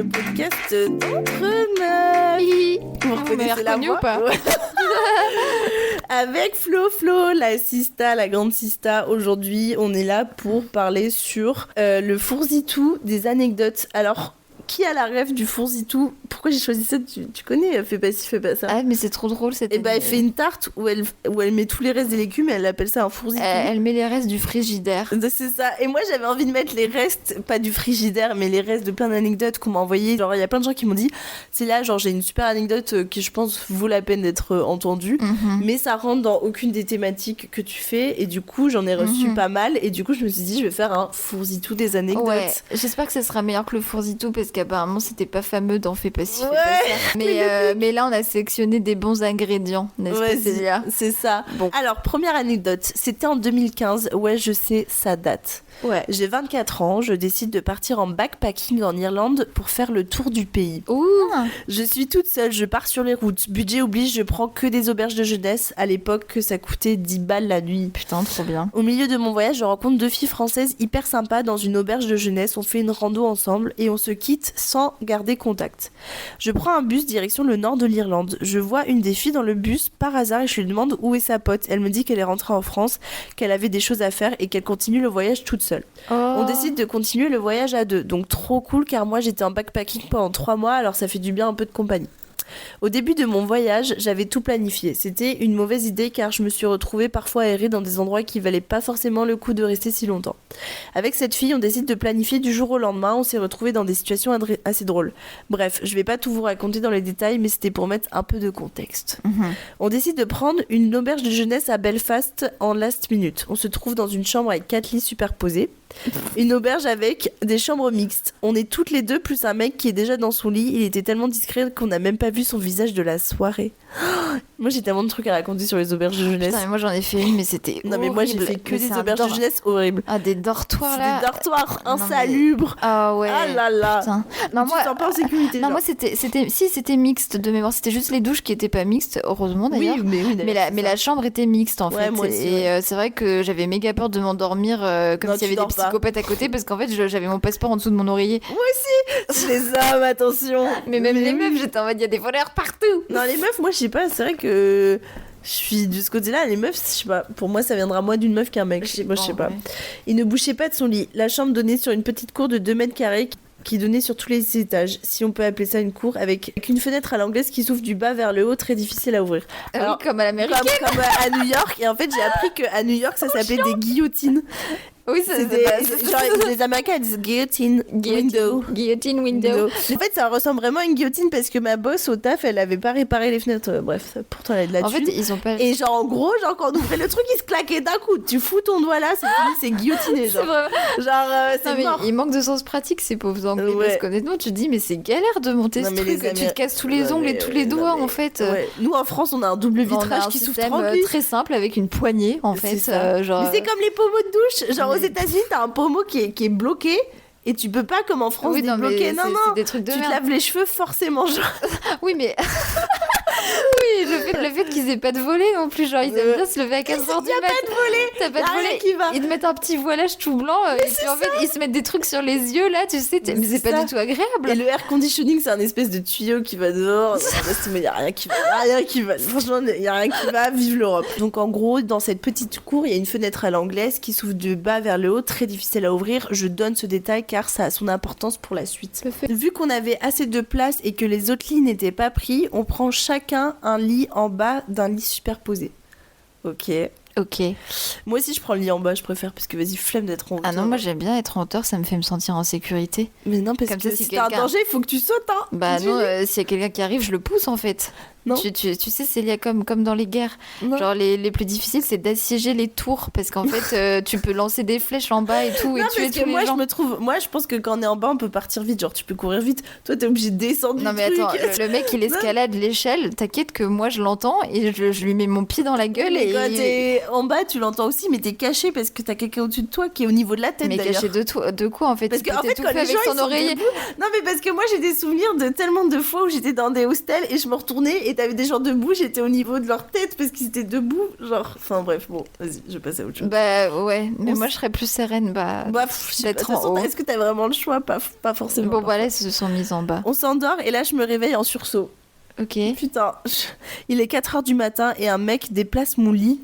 le podcast d'Entre Meufs. Vous reconnaissez la voix ou pas? Ouais. Avec Flo, la sista, la grande sista. Aujourd'hui, on est là pour parler sur le fourzitou des anecdotes. Alors, qui a la rêve du fourzitou? Pourquoi j'ai choisi ça? Tu connais, fais pas ci, fais pas ça. Ah, mais c'est trop drôle cette. Et bah, elle fait une tarte où elle met tous les restes des légumes et elle appelle ça un fourzitou. Elle met les restes du frigidaire. C'est ça. Et moi, j'avais envie de mettre les restes, pas du frigidaire, mais les restes de plein d'anecdotes qu'on m'a envoyées. Genre, il y a plein de gens qui m'ont dit, c'est là, genre, j'ai une super anecdote qui, je pense, vaut la peine d'être entendue, mais ça rentre dans aucune des thématiques que tu fais. Et du coup, j'en ai reçu pas mal. Et du coup, je me suis dit, je vais faire un fourzitou des anecdotes. Ouais. J'espère que ça sera meilleur que le fourzitou parce qu'apparemment, c'était pas fameux dans Fais pas ci, Ouais. fais pas ça. Mais là, on a sélectionné des bons ingrédients, n'est-ce pas, Célia? C'est ça. Bon. Alors, première anecdote, c'était en 2015. Ouais, je sais, ça date. Ouais. J'ai 24 ans, je décide de partir en backpacking en Irlande pour faire le tour du pays. Ouh. Je suis toute seule, je pars sur les routes. Budget oblige, je prends que des auberges de jeunesse. À l'époque, que ça coûtait 10 balles la nuit. Putain, trop bien. Au milieu de mon voyage, je rencontre 2 filles françaises hyper sympas dans une auberge de jeunesse. On fait une rando ensemble et on se quitte sans garder contact. Je prends un bus direction le nord de l'Irlande. Je vois une des filles dans le bus par hasard et je lui demande où est sa pote. Elle me dit qu'elle est rentrée en France, qu'elle avait des choses à faire et qu'elle continue le voyage toute seule. Oh. On décide de continuer le voyage à 2, donc trop cool car moi j'étais en backpacking pendant 3 mois, alors ça fait du bien un peu de compagnie. Au début de mon voyage, j'avais tout planifié. C'était une mauvaise idée car je me suis retrouvée parfois errer dans des endroits qui valaient pas forcément le coup de rester si longtemps. Avec cette fille, on décide de planifier du jour au lendemain, on s'est retrouvés dans des situations assez drôles. Bref, je vais pas tout vous raconter dans les détails, mais c'était pour mettre un peu de contexte. On décide de prendre une auberge de jeunesse à Belfast en last minute. On se trouve dans une chambre avec 4 lits superposés. Une auberge avec des chambres mixtes. On est toutes les deux plus un mec qui est déjà dans son lit. Il était tellement discret qu'on n'a même pas vu son visage de la soirée. Moi j'ai tellement de trucs à raconter sur les auberges de jeunesse. Putain, mais moi j'en ai fait une, mais c'était Non mais moi j'ai fait que Mais des c'est auberges de jeunesse horribles. Ah, des dortoirs C'est là. des dortoirs Non, insalubres. Ah ouais. Ah là là. Putain. Non, Tu te sens pas en sécurité. Non, genre. moi c'était mixte de mémoire. C'était juste les douches qui étaient pas mixtes, heureusement d'ailleurs. Oui, mais Mais la chambre était mixte en Ouais, fait. moi aussi, et ouais. c'est vrai que j'avais méga peur de m'endormir comme Non, s'il y tu avait dors des pas. psychopathes à côté parce qu'en fait j'avais mon passeport en dessous de mon oreiller. Les hommes, attention. Mais même les oui. meufs, j'étais en mode il y a des voleurs partout. Non les meufs, moi je sais pas, c'est vrai que je suis de ce côté-là, les meufs, je sais pas, pour moi ça viendra moins d'une meuf qu'un mec, je sais pas. Ouais. Il ne bougeait pas de son lit. La chambre donnait sur une petite cour de 2 mètres carrés qui donnait sur tous les étages, si on peut appeler ça une cour, avec une fenêtre à l'anglaise qui s'ouvre du bas vers le haut, très difficile à ouvrir. Alors, oui, comme à l'américaine. Comme à New York, et en fait j'ai appris qu'à New York ça s'appelait des guillotines. Oui, C'est des, genre, les Américains disent guillotine window. Guillotine window. En fait, ça ressemble vraiment à une guillotine parce que ma boss au taf, elle avait pas réparé les fenêtres. Bref, pourtant elle a de la En thune. fait, ils ont pas. Et genre, en gros, genre, quand on ouvrait le truc, il se claquait d'un coup. Tu fous ton doigt là, c'est fini, c'est guillotiné. C'est Genre, vrai. c'est Non, mais mort. il manque de sens pratique ces pauvres anglais Ouais. parce qu'honnêtement tu te dis mais c'est galère de monter Non, ce mais les truc, tu te casses tous les Non, ongles mais et tous les non, doigts mais- en fait. Ouais. Nous en France, on a un double On a vitrage un qui s'ouvre système tranquille. très simple avec une poignée en fait. C'est ça. Genre, Mais c'est comme les pommeaux de douche. Genre aux mais- États-Unis, t'as un pommeau qui est bloqué. Et tu peux pas, comme en France, Oui, non, mais débloquer. Non, c'est- non, c'est des trucs de tu te merde. laves les cheveux forcément. Genre. Oui mais oui le fait qu'ils aient pas de volet non plus, genre ils aiment bien se lever à 4h du Y a mat. pas de volet. T'as pas Y a de rien volet. qui va. Ils te mettent un petit voilage tout blanc et puis en fait ils se mettent des trucs sur les yeux là, tu sais, mais c'est pas ça. du tout agréable. Et le air conditioning, c'est un espèce de tuyau qui va dehors. Mais il y a rien qui va. Rien qui va. Franchement, il y a rien qui va. Vive l'Europe. Donc en gros, dans cette petite cour, il y a une fenêtre à l'anglaise qui s'ouvre du bas vers le haut, très difficile à ouvrir. Je donne ce détail car ça a son importance pour la suite. Vu qu'on avait assez de place et que les autres lits n'étaient pas pris, on prend chacun un lit en bas d'un lit superposé. Ok. Ok. Moi aussi, je prends le lit en bas, je préfère, parce que vas-y, flemme d'être en hauteur. Ah non, moi j'aime bien être en hauteur, ça me fait me sentir en sécurité. Mais non, parce Comme que ça, si si t'as un quelqu'un- danger, il faut que tu sautes, hein. Bah Tu non, dis- s'il y a quelqu'un qui arrive, je le pousse en fait. Non. Tu sais, Célia, comme dans les guerres. Non. Genre, les plus difficiles, c'est d'assiéger les tours. Parce qu'en fait, tu peux lancer des flèches en bas et tout. Non, et tuer parce tous que moi, les gens. moi, je pense que quand on est en bas, on peut partir vite. Genre, tu peux courir vite. Toi, t'es obligé de descendre Non, du mais truc. attends, le mec, il escalade l'échelle. T'inquiète que moi, je l'entends. Et je lui mets mon pied dans la gueule. Mais Et quand t'es en bas, tu l'entends aussi, mais t'es caché parce que t'as quelqu'un au-dessus de toi qui est au niveau de la tête, mais d'ailleurs. caché de quoi en fait? Parce Il peut qu'en fait, quand t'étouffer les avec gens son ils sont oreiller. debout... Non, mais parce que moi, j'ai des souvenirs de tellement de fois où j'étais dans des hostels et je me retournais et t'avais des gens debout, j'étais au niveau de leur tête parce qu'ils étaient debout, genre, enfin bref, bon, vas-y, je vais passer à autre chose. Bah ouais, mais moi je serais plus sereine, D'être en haut. Est-ce que t'as vraiment le choix? Pas forcément. Bon, bah là, ils se sont mis en bas. On s'endort et là, je me réveille en sursaut. Ok. Putain, il est 4h du matin et un mec déplace mon lit.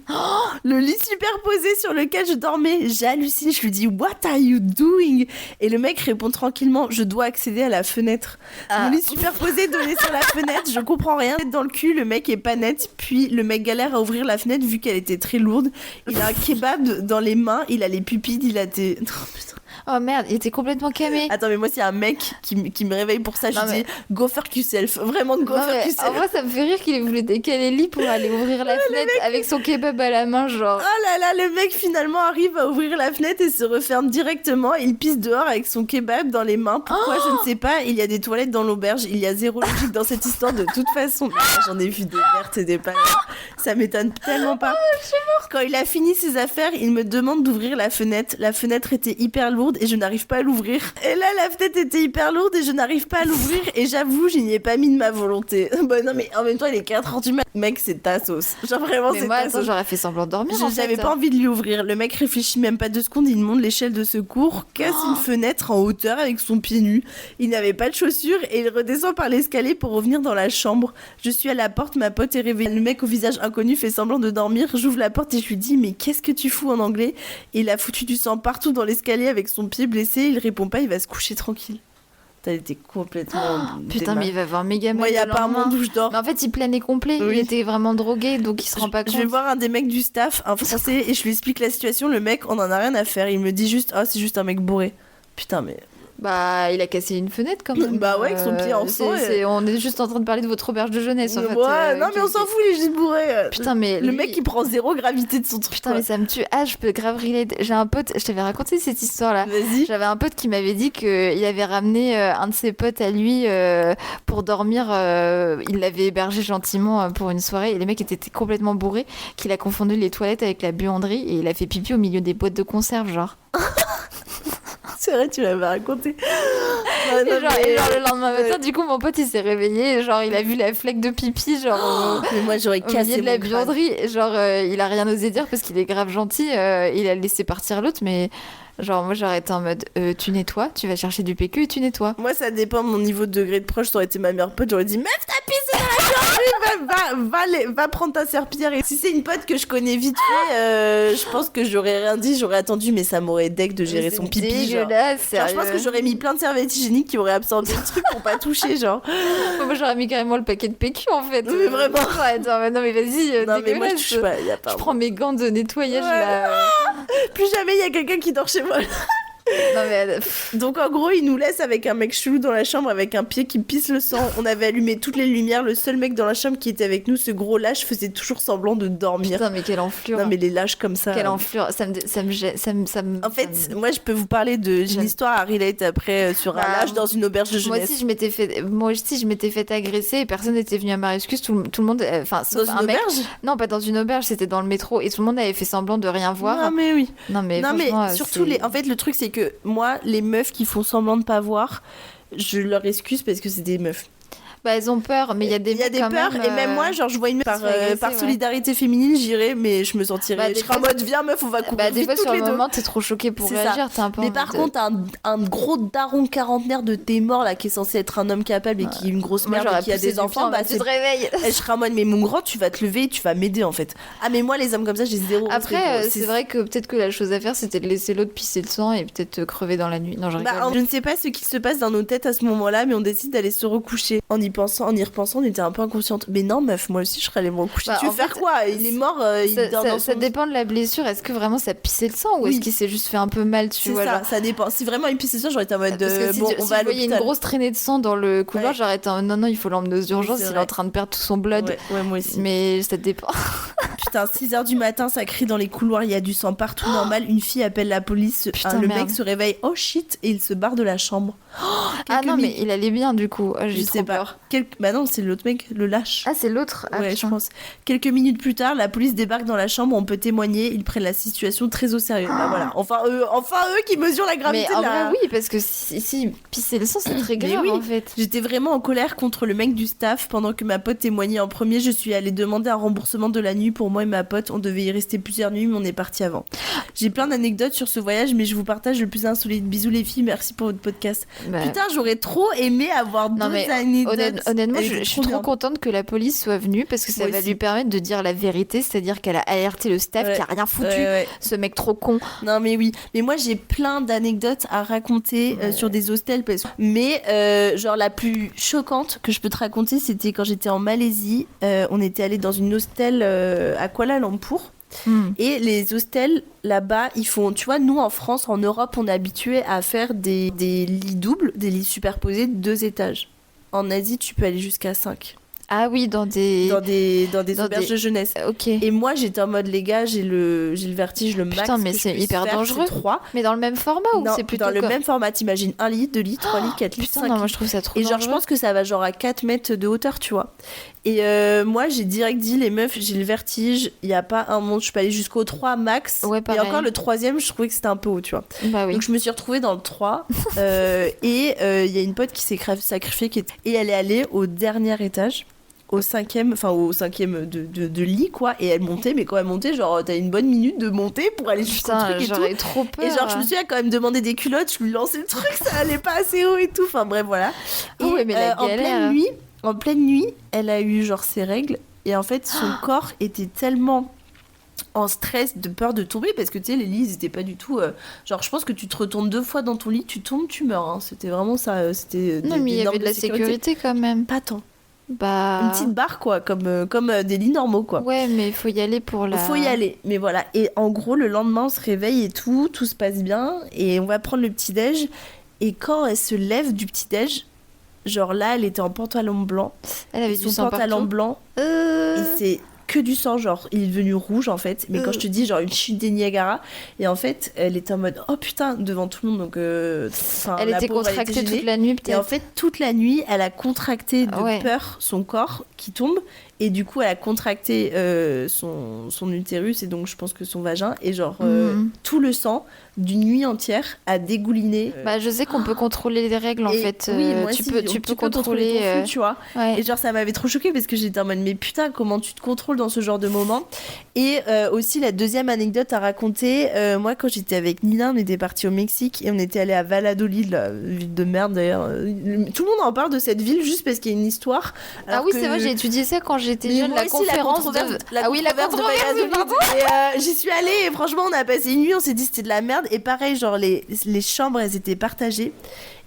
Le lit superposé sur lequel je dormais. J'hallucine, je lui dis What are you doing? Et le mec répond tranquillement Je dois accéder à la fenêtre. Mon lit superposé donné sur la fenêtre, je comprends rien. Dans le cul, le mec est pas net. Puis le mec galère à ouvrir la fenêtre vu qu'elle était très lourde. Il a un kebab dans les mains, il a les pupilles dilatées. Oh putain. Oh merde, il était complètement camé. Attends, mais moi, s'il y a un mec qui me réveille pour ça, je dis go fuck yourself. Vraiment, go fuck yourself. En vrai, ça me fait rire qu'il ait voulu décaler le lit pour aller ouvrir la fenêtre avec son kebab à la main, genre. Oh là là, le mec finalement arrive à ouvrir la fenêtre et se referme directement. Il pisse dehors avec son kebab dans les mains. Pourquoi, je ne sais pas. Il y a des toilettes dans l'auberge. Il y a zéro logique dans cette histoire de toute façon. J'en ai vu des vertes et des pas. Ça m'étonne tellement pas. Quand il a fini ses affaires, il me demande d'ouvrir la fenêtre. La fenêtre était hyper lourde et je n'arrive pas à l'ouvrir. Et là, la fenêtre était hyper lourde et je n'arrive pas à l'ouvrir. Et j'avoue, je n'y ai pas mis de ma volonté. Bah non, mais en même temps, il est 4h du matin. Mec, c'est ta sauce. Genre vraiment, mais c'est moi, ta sauce. J'aurais fait semblant de dormir. J'avais pas envie de lui ouvrir. Le mec réfléchit même pas 2 secondes. Il monte l'échelle de secours, casse une fenêtre en hauteur avec son pied nu. Il n'avait pas de chaussures et il redescend par l'escalier pour revenir dans la chambre. Je suis à la porte, ma pote est réveillée. Le mec au visage inconnu fait semblant de dormir. J'ouvre la porte et je lui dis mais qu'est-ce que tu fous en anglais? Et il a foutu du sang partout dans l'escalier avec son pied blessé. Il répond pas, il va se coucher tranquille. Elle était complètement. Putain, mais il va avoir méga mal. Moi, il n'y a pas un monde où je dors. Mais en fait, il planait complet. Oui. Il était vraiment drogué, donc il se rend pas compte. Je vais voir un des mecs du staff, un français, et je lui explique la situation. Le mec, on en a rien à faire. Il me dit juste, oh, c'est juste un mec bourré. Putain, mais. Bah, il a cassé une fenêtre quand même. Bah ouais, avec son pied en sang. On est juste en train de parler de votre auberge de jeunesse en fait. Ouais, non mais on s'en fout, il est juste bourré. Putain, mais le mec il prend zéro gravité de son truc. Putain, mais ça me tue. Ah, je peux grave relate. J'ai un pote, je t'avais raconté cette histoire là. Vas-y. J'avais un pote qui m'avait dit qu'il avait ramené un de ses potes à lui pour dormir. Il l'avait hébergé gentiment pour une soirée et les mecs étaient complètement bourrés, qu'il a confondu les toilettes avec la buanderie et il a fait pipi au milieu des boîtes de conserve, genre. C'est vrai, tu l'avais raconté. Et genre le lendemain matin, du coup, mon pote il s'est réveillé, genre il a vu la fleque de pipi, genre mais moi j'aurais cassé au milieu de la buanderie, genre il a rien osé dire parce qu'il est grave gentil, il a laissé partir l'autre, mais genre moi j'aurais été en mode tu nettoies, tu vas chercher du PQ et tu nettoies. Moi ça dépend de mon niveau de degré de proche, ça aurait été ma meilleure pote, j'aurais dit meuf t'as pissé dans la buanderie, va prendre ta serpillière. Et si c'est une pote que je connais vite fait, je pense que j'aurais rien dit, j'aurais attendu, mais ça m'aurait deck de gérer son pipi. Genre, je pense que j'aurais mis plein de serviettes hygiéniques qui auraient absorbé le truc pour pas toucher, genre. Moi j'aurais mis carrément le paquet de PQ en fait. Mais vraiment. Ouais, non mais vas-y, non mais moi je touche pas, y a pas. Je prends mes gants de nettoyage là. Plus jamais il y a quelqu'un qui dort chez moi. Non mais donc en gros il nous laisse avec un mec chelou dans la chambre avec un pied qui pisse le sang. On avait allumé toutes les lumières, le seul mec dans la chambre qui était avec nous, ce gros lâche, faisait toujours semblant de dormir. Putain mais quelle enflure. Non mais les lâches comme ça. Quelle enflure, ça me en fait moi je peux vous parler de j'ai une histoire à relate après sur un lâche dans une auberge de jeunesse. Moi aussi je m'étais fait agresser et personne n'était venu à ma rescue, tout le monde enfin sauf dans un une mec. Auberge non pas dans une auberge, c'était dans le métro et tout le monde avait fait semblant de rien voir. Non mais oui. Non mais surtout en fait le truc c'est que moi les meufs qui font semblant de pas voir, je leur excuse parce que c'est des meufs. Bah elles ont peur, mais il y a des peurs et même moi genre je vois une meuf par solidarité féminine, j'irais mais je me sentirais je serais en mode viens meuf on va courir des fois toutes sur les le deux. moment t'es trop choquée pour réagir, t'es un peu mais par contre un gros daron quarantenaire de t'es mort là qui est censé être un homme capable et qui est une grosse merde et qui a des enfants, bah tu te réveilles. Et je serais en mode mais mon grand tu vas te lever et tu vas m'aider en fait. Ah mais moi les hommes comme ça j'ai zéro. Après c'est vrai que peut-être que la chose à faire c'était de laisser l'autre pisser le sang et peut-être crever dans la nuit. Non je rigole. Je ne sais pas ce qui se passe dans nos têtes à ce moment-là mais on décide d'aller se recoucher. En y repensant on était un peu inconsciente. Mais non meuf, moi aussi je serais allée me recoucher. Tu veux faire quoi? Il est mort, ça dépend de la blessure. Est-ce que vraiment ça pissait le sang ou est-ce qu'il s'est juste fait un peu mal, tu vois? Ça dépend. Si vraiment il pissait le sang, j'aurais été en mode on va à l'hôpital. Il y a une grosse traînée de sang dans le couloir, j'aurais été en non il faut l'emmener aux urgences, il est en train de perdre tout son blood. Ouais, moi aussi. Mais ça dépend. Putain, 6h du matin, ça crie dans les couloirs, il y a du sang partout, normal. Une fille appelle la police, Putain, le merde. mec se réveille, oh shit, et il se barre de la chambre. Ah non, mais minutes- il allait bien du coup. J'ai Je trop sais pas. peur. Bah non, c'est l'autre mec, le lâche. Ah, c'est l'autre. Ah, Ouais, je putain. pense. Quelques minutes plus tard, la police débarque dans la chambre, on peut témoigner, ils prennent la situation très au sérieux. Bah voilà, enfin eux qui mesurent la gravité Mais en de la... vrai, oui, parce que si pisser le sang, c'est très Mais grave oui. en fait. J'étais vraiment en colère contre le mec du staff. Pendant que ma pote témoignait en premier, je suis allée demander un remboursement de la nuit pour moi et ma pote. On devait y rester plusieurs nuits, mais on est parti avant. J'ai plein d'anecdotes sur ce voyage, mais je vous partage le plus insolite. Bisous les filles, merci pour votre podcast. Bah, Putain, j'aurais trop aimé avoir non, d'autres mais anecdotes. honnêtement, Elle je était suis trop bien. contente que la police soit venue parce que ça Moi va aussi. lui permettre de dire la vérité, c'est-à-dire qu'elle a alerté le staff Ouais. qui a rien foutu. Ouais. Ce mec trop con. Non mais oui, mais moi j'ai plein d'anecdotes à raconter sur des hostels. Mais genre la plus choquante que je peux te raconter, c'était quand j'étais en Malaisie. On était allé dans une hostel à Kuala Lumpur. Et les hostels là-bas, ils font, tu vois, nous en France, en Europe, on est habitué à faire des lits doubles, des lits superposés de 2 étages. En Asie, tu peux aller jusqu'à 5 Ah oui, dans des. dans des dans auberges des- de jeunesse. Ok. Et moi, j'étais en mode, les gars, j'ai le vertige, le max. Putain, mais que je c'est puisse hyper faire, dangereux. c'est 3. Mais dans le même format ou Non, c'est plutôt dans le quoi même format, t'imagines 1 lit, 2 lits, 3 lits, 4 lits, Putain, 5 non, lits. moi je trouve ça trop Et genre, dangereux. je pense que ça va genre à 4 mètres de hauteur, tu vois. Et moi, j'ai direct dit, les meufs, j'ai le vertige, il n'y a pas un monde, je peux aller jusqu'au 3 max. Ouais, et pareil. encore, le 3e, je trouvais que c'était un peu haut, tu vois. Bah oui. Donc, je me suis retrouvée dans le 3. Et il y a une pote qui s'est sacrifiée, et elle est allée au dernier étage. Au 5e, enfin au 5e de lit, quoi. Et elle montait, mais quand elle montait, genre, t'as une bonne minute de monter pour aller jusqu'au Putain, truc et tout. j'aurais trop peur. Et genre, je me suis quand même demandé des culottes, je lui lançais le truc, ça allait pas assez haut et tout. Enfin bref, voilà. Ah ouais, mais la galère. En pleine nuit, elle a eu genre ses règles. Et en fait, son corps était tellement en stress, de peur de tomber, parce que tu sais, les lits, ils étaient pas du tout. Genre, je pense que tu te retournes 2 fois dans ton lit, tu tombes, tu meurs. Hein. C'était vraiment ça. C'était Non, mais il y avait de la sécurité quand même. Pas tant. Bah. Une petite barre, quoi, comme des lits normaux, quoi. Ouais, mais il faut y aller pour la. Faut y aller, mais voilà. Et en gros, le lendemain, on se réveille et tout se passe bien, et on va prendre le petit-déj. Et quand elle se lève du petit-déj, genre là, elle était en pantalon blanc. Elle avait Et du son sang pantalon partout. blanc, et c'est que du sang, genre, il est devenu rouge en fait. Mais quand je te dis, genre, une chute des Niagara. Et en fait, elle était en mode, oh putain, devant tout le monde. Donc, enfin, Elle la était pauvre, contractée gênée. toute la nuit, Et peut-être. en fait, toute la nuit, elle a contracté de Ouais. peur son corps qui tombe. Et du coup, elle a contracté son utérus et donc je pense que son vagin. Et genre, tout le sang d'une nuit entière a dégouliné. Bah, je sais qu'on peut contrôler les règles en Et fait. oui, moi tu aussi, peux, donc tu peux contrôler. ton flux, tu vois. Ouais. Et genre, ça m'avait trop choquée parce que j'étais en mode, mais putain, comment tu te contrôles dans ce genre de moment. Et aussi, la deuxième anecdote à raconter, moi, quand j'étais avec Nina, on était partis au Mexique et on était allé à Valladolid, la ville de merde d'ailleurs. Tout le monde en parle de cette ville juste parce qu'il y a une histoire. Ah alors oui, que- c'est vrai, j'ai étudié ça quand j'étais Mais jeune. moi La aussi, conférence controverse- de. la Ah oui, la controverse de controverse, Valladolid. pardon. Et j'y suis allée et franchement, on a passé une nuit, on s'est dit c'était de la merde. Et pareil, genre, les chambres, elles étaient partagées.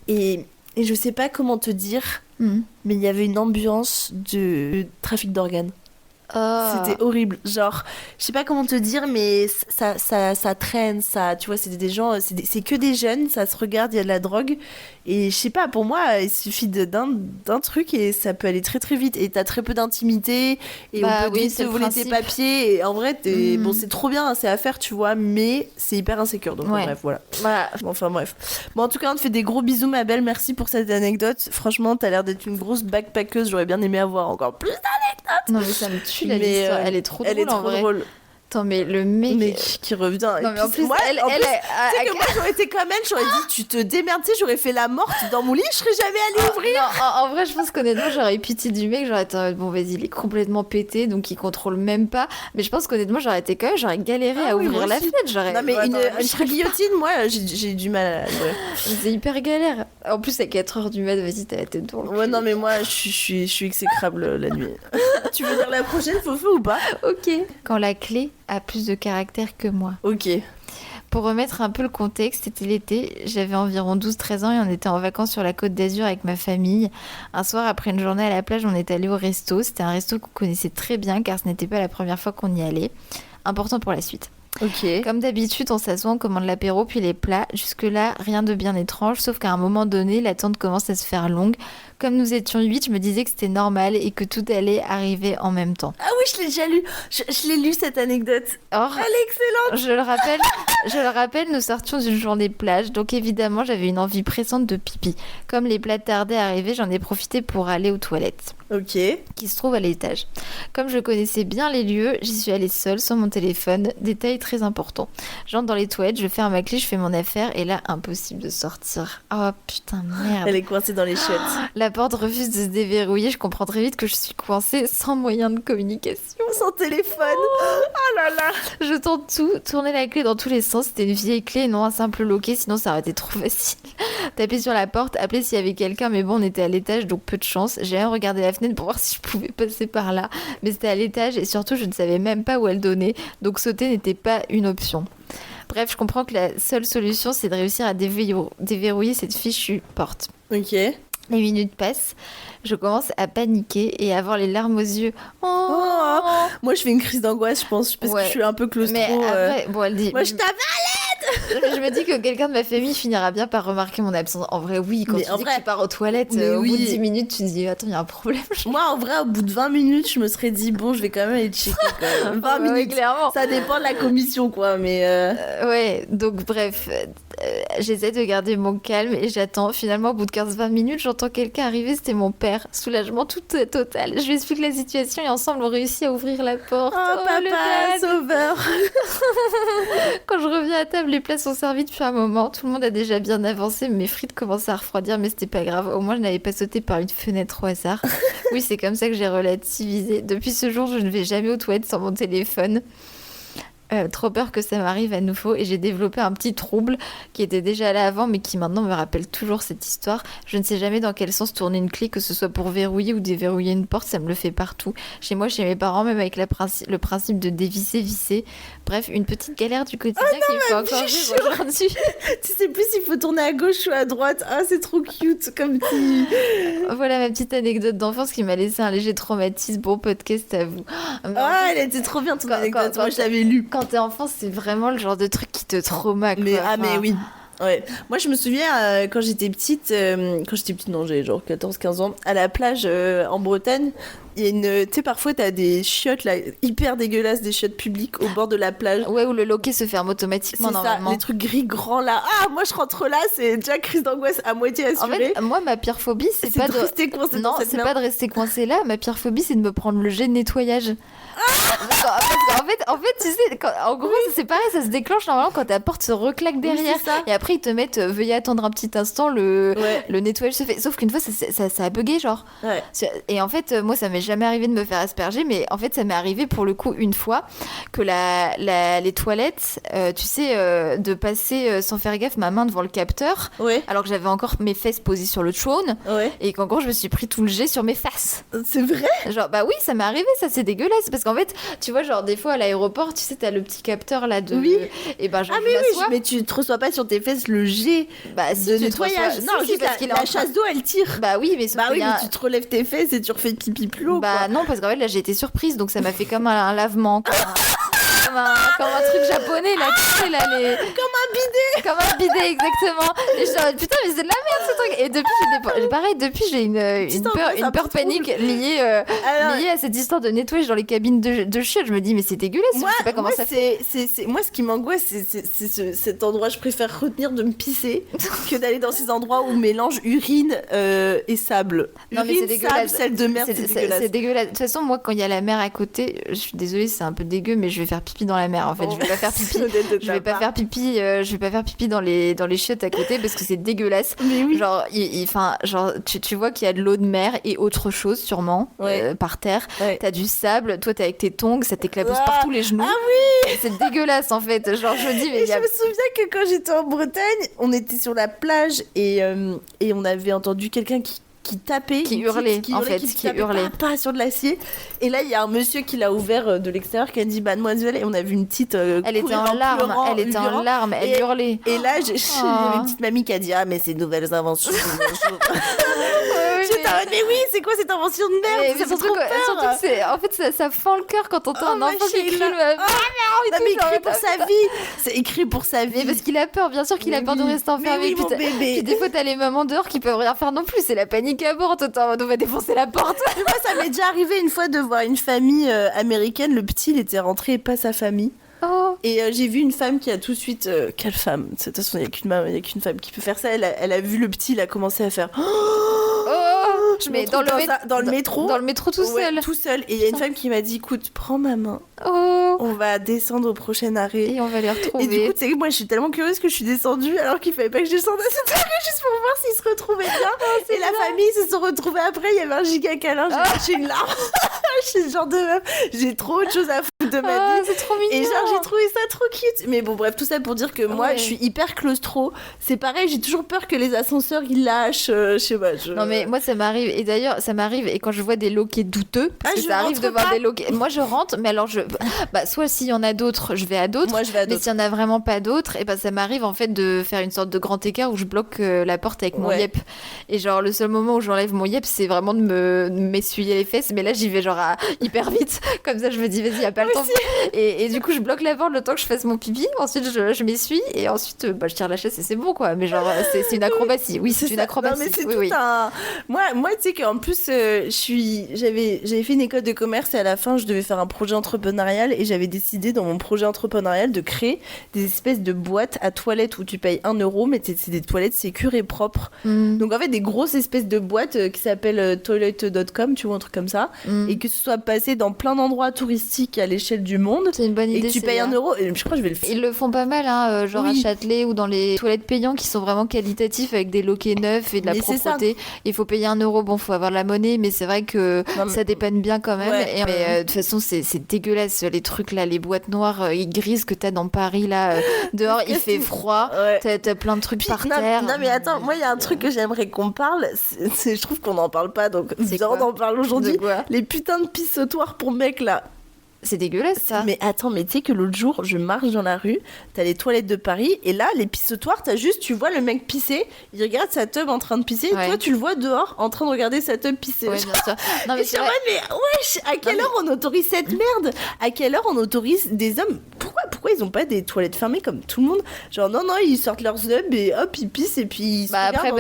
Et je sais pas comment te dire, Hmm. mais il y avait une ambiance de trafic d'organes. Ah. C'était horrible. Genre, je sais pas comment te dire, mais ça traîne, ça, tu vois, c'est des gens, c'est que des jeunes, ça se regarde, il y a de la drogue. Et je sais pas, pour moi, il suffit d'un truc et ça peut aller très très vite. Et t'as très peu d'intimité et Bah on peut oui, vite c'est te le voler tes principe. papiers. Et en vrai, Mhm. bon, c'est trop bien, c'est à faire, tu vois, mais c'est hyper insécure. Donc, Ouais. bref, voilà. Voilà. Bon, enfin, bref. Bon, en tout cas, on te fait des gros bisous, ma belle. Merci pour cette anecdote. Franchement, t'as l'air d'être une grosse backpackeuse. J'aurais bien aimé avoir encore plus. Non, mais ça me tue la Mais, l'histoire. Elle est trop Elle drôle est trop en vrai. drôle. Attends, mais le mec. Mais qui revient. Et Non, mais en puis, plus, moi, elle, en elle, plus, elle- tu sais que moi j'aurais été comme elle, j'aurais dit tu te démerdes, tu sais, j'aurais fait la morte dans mon lit, je serais jamais allée ouvrir. Non, en vrai, je pense qu'honnêtement, j'aurais eu pitié du mec. J'aurais été en mode, bon, vas-y, il est complètement pété, donc il contrôle même pas. Mais je pense qu'honnêtement, j'aurais été quand même, j'aurais galéré Ah à oui, ouvrir moi la aussi. fenêtre. J'aurais. Non mais Ouais, une attends, une guillotine, moi j'ai du mal à l'ouvrir. c'est hyper galère. En plus, à 4h du mat, vas-y, t'as la tête dans le Ouais cul. non mais moi je suis exécrable la nuit. Tu veux dire la prochaine Fofo ou pas? Ok. Quand la clé a plus de caractère que moi. Ok. Pour remettre un peu le contexte, c'était l'été, j'avais environ 12-13 ans et on était en vacances sur la Côte d'Azur avec ma famille. Un soir, après une journée à la plage, on est allé au resto. C'était un resto qu'on connaissait très bien car ce n'était pas la première fois qu'on y allait. Important pour la suite. Ok. Comme d'habitude, on s'assoit, on commande l'apéro puis les plats. Jusque-là, rien de bien étrange, sauf qu'à un moment donné, l'attente commence à se faire longue. Comme nous étions 8, je me disais que c'était normal et que tout allait arriver en même temps. Ah oui, je l'ai déjà lu. Je l'ai lu cette anecdote. Or, Elle est excellente. je le rappelle, nous sortions d'une journée plage, donc évidemment j'avais une envie pressante de pipi. Comme les plats tardaient à arriver, j'en ai profité pour aller aux toilettes. Ok. Qui se trouve à l'étage. Comme je connaissais bien les lieux, j'y suis allée seule, sans mon téléphone. Détail très important. J'entre dans les toilettes, je ferme ma clé, je fais mon affaire, et là, impossible de sortir. Oh putain, merde. Elle est coincée dans les chiottes. La porte refuse de se déverrouiller, je comprends très vite que je suis coincée sans moyen de communication. Sans téléphone. Oh là là. Je tente tout, tourner la clé dans tous les sens. C'était une vieille clé et non un simple loquet, sinon ça aurait été trop facile. Taper sur la porte, appeler s'il y avait quelqu'un, mais bon, on était à l'étage, donc peu de chance. J'ai même regardé la fenêtre pour voir si je pouvais passer par là, mais c'était à l'étage et surtout je ne savais même pas où elle donnait, donc sauter n'était pas une option. Bref, je comprends que la seule solution c'est de réussir à déverrouiller cette fichue porte. Ok. Les minutes passent, je commence à paniquer et à avoir les larmes aux yeux. Oh. Moi je fais une crise d'angoisse, je pense, parce que je suis un peu claustro. Mais après, bon, elle dit... Moi je t'avale. Je me dis que quelqu'un de ma famille finira bien par remarquer mon absence. En vrai, oui, quand tu dis que tu pars aux toilettes, au bout de 10 minutes, tu te dis, attends, il y a un problème. Moi, en vrai, au bout de 20 minutes, je me serais dit, bon, je vais quand même aller checker. Quand même. 20 minutes, clairement. Ça dépend de la commission, quoi, mais... ouais, donc bref, j'essaie de garder mon calme et j'attends. Finalement, au bout de 15-20 minutes, j'entends quelqu'un arriver, c'était mon père. Soulagement tout total. Je lui explique la situation et ensemble, on réussit à ouvrir la porte. Oh papa, sauveur. Quand je reviens à table, les plats sont servis depuis un moment. Tout le monde a déjà bien avancé. Mes frites commençaient à refroidir, mais c'était pas grave. Au moins, je n'avais pas sauté par une fenêtre au hasard. Oui, c'est comme ça que j'ai relativisé. Depuis ce jour, je ne vais jamais aux toilettes sans mon téléphone. Trop peur que ça m'arrive à nouveau et j'ai développé un petit trouble qui était déjà là avant mais qui maintenant me rappelle toujours cette histoire. Je ne sais jamais dans quel sens tourner une clé, que ce soit pour verrouiller ou déverrouiller une porte, ça me le fait partout. Chez moi, chez mes parents, même avec le principe de dévisser, visser. Bref, une petite galère du quotidien qu'il faut encore vivre aujourd'hui. Tu sais plus s'il faut tourner à gauche ou à droite. Ah, c'est trop cute comme petit... Voilà ma petite anecdote d'enfance qui m'a laissé un léger traumatisme. Bon podcast à vous. Ah, elle était trop bien ton anecdote. Moi, je l'avais lu. Quand t'es enfant, c'est vraiment le genre de truc qui te trauma. Mais, mais oui. Ouais. Moi, je me souviens, quand j'étais petite, non, j'avais genre 14-15 ans, à la plage en Bretagne, il y a une... Tu sais, parfois, t'as des chiottes, là, hyper dégueulasses, des chiottes publiques au bord de la plage. Ouais, où le loquet se ferme automatiquement, c'est normalement. Ça, les trucs gris grands, là. Ah, moi, je rentre là, c'est déjà crise d'angoisse à moitié assurée. En fait, moi, ma pire phobie, c'est pas de rester coincée. Non, c'est pas de rester coincée là. Ma pire phobie, c'est de me prendre le jet de nettoyage. En fait, tu sais, en gros, c'est pareil, ça se déclenche normalement quand ta porte se reclaque derrière. Oui, et après, ils te mettent, veuillez attendre un petit instant, le nettoyage se fait. Sauf qu'une fois, ça a bugué, genre. Ouais. Et en fait, moi, ça m'est jamais arrivé de me faire asperger, mais en fait, ça m'est arrivé pour le coup une fois que les toilettes, tu sais, de passer sans faire gaffe ma main devant le capteur, alors que j'avais encore mes fesses posées sur le trône, et qu'en gros, je me suis pris tout le jet sur mes faces. C'est vrai? Genre, bah oui, ça m'est arrivé, ça, c'est dégueulasse. Parce qu'en fait, tu vois, genre, des fois à l'aéroport, tu sais, t'as le petit capteur là de. Oui. Et ben, genre, mais tu te reçois pas sur tes fesses le jet de nettoyage. Non, juste parce la chasse d'eau, elle tire. Bah oui, mais mais tu te relèves tes fesses et tu refais pipi plus haut. Bah non, parce qu'en fait, là, j'ai été surprise, donc ça m'a fait comme un lavement. Comme un truc japonais là, tu sais là les... Comme un bidet exactement. Et je suis putain mais c'est de la merde ce truc. Et depuis j'ai une peur panique liée à cette histoire de nettoyage dans les cabines de chiottes. Je me dis mais c'est dégueulasse, je sais pas comment ça fait. Moi ce qui m'angoisse c'est cet endroit, je préfère retenir de me pisser que d'aller dans ces endroits où mélange urine et sable. Non mais c'est dégueulasse. Sable, sel de mer, c'est dégueulasse. C'est dégueulasse. De toute façon moi quand il y a la mer à côté, je suis désolée c'est un peu dégueu mais je vais faire pipi dans la mer en fait. Je vais pas faire pipi. Je vais pas faire pipi dans les chiottes à côté parce que c'est dégueulasse. Mais oui. Genre tu vois qu'il y a de l'eau de mer et autre chose sûrement par terre. T'as du sable, toi t'es avec tes tongs, ça t'éclabousse partout les genoux. Ah oui. C'est dégueulasse en fait. Genre je me dis mais je me souviens que quand j'étais en Bretagne, on était sur la plage et on avait entendu quelqu'un qui tapait, qui hurlait, pas sur de l'acier. Et là il y a un monsieur qui l'a ouvert de l'extérieur qui a dit mademoiselle, et on a vu une petite elle était en larmes, elle hurlait. Et là j'ai une petite mamie qui a dit ah mais ces nouvelles inventions. t'es en mode, mais oui, c'est quoi cette invention de merde? Ça fait trop peur. Surtout que en fait, ça fend le cœur quand t'entends un enfant qui crie mais il crie pour sa vie. C'est écrit pour sa vie. Mais parce qu'il a peur, bien sûr qu'il a peur de rester enfermé. Puis des fois, t'as les mamans dehors qui peuvent rien faire non plus. C'est la panique à bord. On va défoncer la porte. Moi, ça m'est déjà arrivé une fois de voir une famille américaine. Le petit, il était rentré et pas sa famille. Oh. Et j'ai vu une femme qui a tout de suite... quelle femme? De toute façon, il n'y a qu'une femme qui peut faire ça. Elle a vu le petit, il a commencé à faire... Mais dans le métro. Dans le métro tout seul. Tout seul. Et il y a une femme qui m'a dit, écoute, prends ma main. On va descendre au prochain arrêt. Et on va les retrouver. Et du coup, tu sais, moi, je suis tellement curieuse que je suis descendue alors qu'il fallait pas que je descende à cette arrêt juste pour voir s'ils se retrouvaient bien. Et la famille se sont retrouvés après. Il y avait un giga câlin. J'ai lâché une larme. Je suis ce genre de meuf. J'ai trop autre chose à foutre de ma vie. C'est trop mignon. Et genre, j'ai trouvé ça trop cute. Mais bon, bref, tout ça pour dire que moi, je suis hyper claustro. C'est pareil, j'ai toujours peur que les ascenseurs ils lâchent. Je sais pas. Non, mais moi, ça m'arrive. Et d'ailleurs, ça m'arrive. Et quand je vois des loquets douteux, parce que ça arrive de voir des loquets. Moi, je rentre, mais alors soit s'il y en a d'autres, je vais à d'autres. Moi, je vais à d'autres. Mais s'il y en a vraiment pas d'autres, et ben ça m'arrive en fait de faire une sorte de grand écart où je bloque la porte avec mon yep. Et genre, le seul moment où j'enlève mon yep, c'est vraiment de m'essuyer les fesses. Mais là, j'y vais genre hyper vite. Comme ça, je me dis, vas-y, y a pas le temps. Et du coup, je bloque la porte le temps que je fasse mon pipi. Ensuite, je m'essuie. Et ensuite, je tire la chaise et c'est bon, quoi. Mais genre, c'est une acrobatie. Oui, c'est une acrobatie. Non, mais c'est tout un... Moi, tu sais qu'en plus, j'avais fait une école de commerce et à la fin, je devais faire un projet entrepreneurial et j'avais décidé dans mon projet entrepreneurial de créer des espèces de boîtes à toilettes où tu payes 1 euro, mais c'est des toilettes sécures et propres. Donc en fait, des grosses espèces de boîtes qui s'appellent toilet.com, tu vois, un truc comme ça, et que ce soit passé dans plein d'endroits touristiques à l'échelle du monde. C'est une bonne idée. Et que tu payes 1 euro, et je crois que je vais le faire. Ils le font pas mal, hein, genre à Châtelet ou dans les toilettes payantes qui sont vraiment qualitatifs avec des loquets neufs et de la propreté. Il faut payer 1 euro, bon, faut avoir de la monnaie, mais c'est vrai que ça dépanne bien quand même. Ouais. Mais de toute façon, c'est dégueulasse, les trucs là, les boîtes noires grises que t'as dans Paris là. Dehors, il fait froid, t'as plein de trucs par terre. Non, mais attends, moi, il y a un truc que j'aimerais qu'on parle, je trouve qu'on n'en parle pas, donc on en parle aujourd'hui. Les putains de pissotoires pour mecs là. C'est dégueulasse ça. Mais attends, mais tu sais que l'autre jour, je marche dans la rue, t'as les toilettes de Paris, et là, les pissotoires, tu vois le mec pisser, il regarde sa teub en train de pisser, et toi, tu le vois dehors en train de regarder sa teub pisser. Ouais, bien sûr. Non, mais c'est vrai. Mais wesh, à quelle heure on autorise cette merde? À quelle heure on autorise des hommes? Pourquoi ils ont pas des toilettes fermées comme tout le monde? Genre, non, ils sortent leurs œufs et hop, ils pissent et puis ils se regardent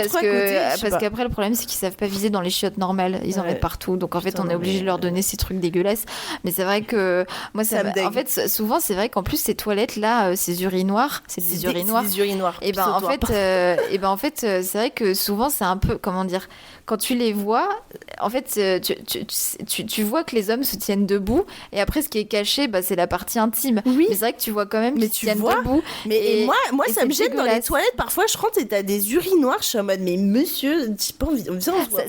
parce qu'après, le problème, c'est qu'ils savent pas viser dans les chiottes normales. Ils en mettent partout. Donc, en fait, on est obligé de leur donner ces trucs dégueulasses. Mais c'est vrai que moi, en fait, souvent, c'est vrai qu'en plus, ces toilettes-là, ces urinoirs, c'est des urinoirs. Des urinoirs. Et en fait, c'est vrai que souvent, c'est un peu, comment dire, quand tu les vois, en fait, tu vois que les hommes se tiennent debout. Et après, ce qui est caché, c'est la partie intime. Oui. Mais c'est vrai que tu vois quand même qu'ils se tiennent debout. Mais moi, ça me gêne dans les toilettes. Parfois, je rentre et t'as des urinoirs. Je suis en mode, mais monsieur, j'ai pas envie.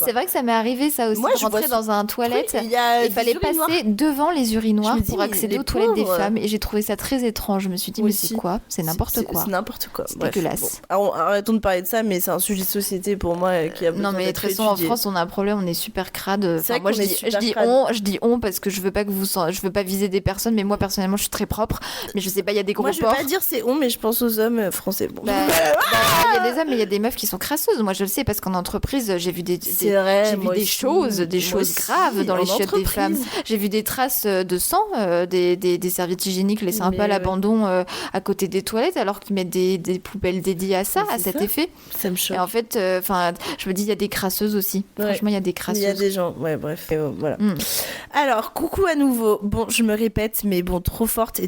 C'est vrai que ça m'est arrivé, ça aussi. Moi, je rentrais dans un toilette. Il fallait passer devant les urinoirs pour accéder aux toilettes des femmes. Et j'ai trouvé ça très étrange. Je me suis dit, mais c'est quoi? C'est n'importe quoi. C'est n'importe quoi. C'est dégueulasse. Arrêtons de parler de ça, mais c'est un sujet de société pour moi qui a besoin d'être étudié. Non, mais de toute façon, en France, on a un problème, on est super crade. Enfin, moi, je dis on parce que je veux pas viser des personnes, mais moi, personnellement, je suis très propre. Mais je sais pas, il y a des gros porcs. Moi, je vais pas dire c'est on, mais je pense aux hommes français. Bon. Il y a des hommes, mais il y a des meufs qui sont crasseuses. Moi, je le sais parce qu'en entreprise, j'ai vu des choses graves dans les chiottes des femmes. J'ai vu des traces de sang, des serviettes hygiéniques laissées un peu à l'abandon à côté des toilettes, alors qu'ils mettent des poubelles dédiées à ça, à cet effet. Ça me choque. Et en fait, je me dis, il y a des crasseuses aussi. Franchement, il y a des crasseuses. Il y a des gens, bref, voilà. Alors, coucou à nouveau. Bon, je me répète, mais bon, trop forte